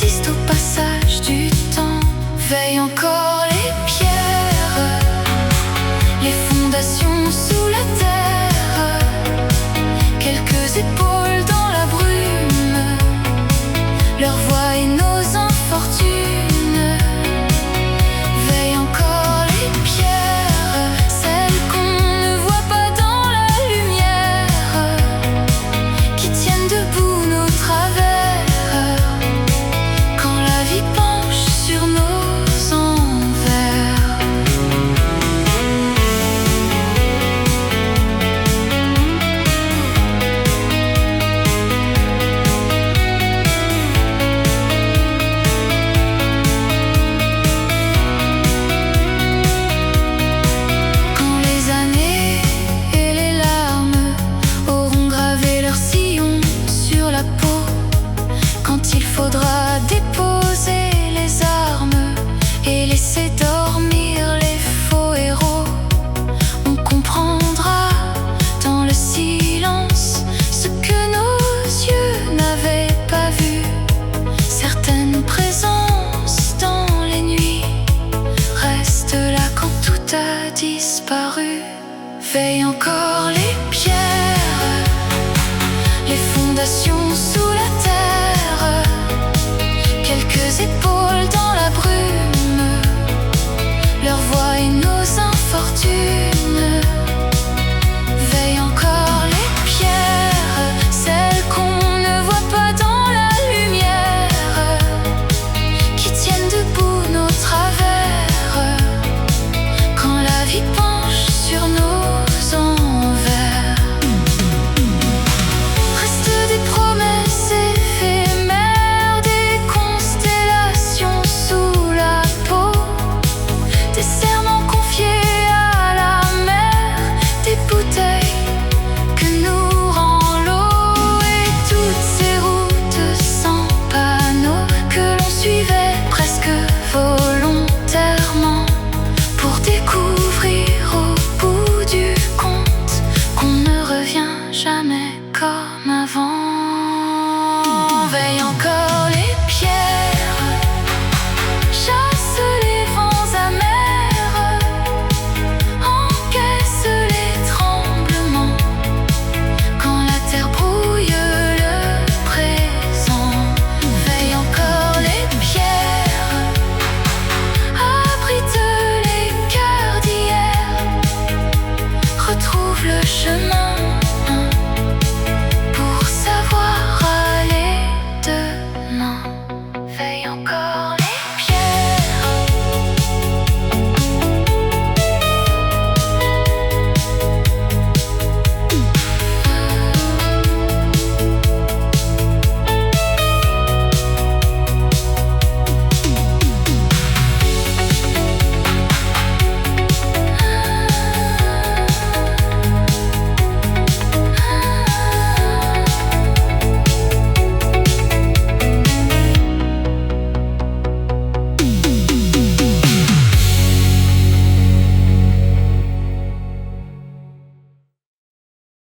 résiste au passage du temps. Veillent encore les pierres, les fondations sous la terre, quelques épaules dans la brume, leur voix et nos infortunes. Veillent encore les pierres, celles qu'on ne voit pas dans la lumière, qui tiennent debout nos travers, quand la vie penche sur nos envers. Quand les années et les larmes auront gravé leur sillon sur la peau, quand il faudra déposer les armes et laisser dormir les faux héros, on comprendra dans le silence ce que nos yeux n'avaient pas vu. Certaines présences dans les nuits restent là quand tout a disparu. Veille encore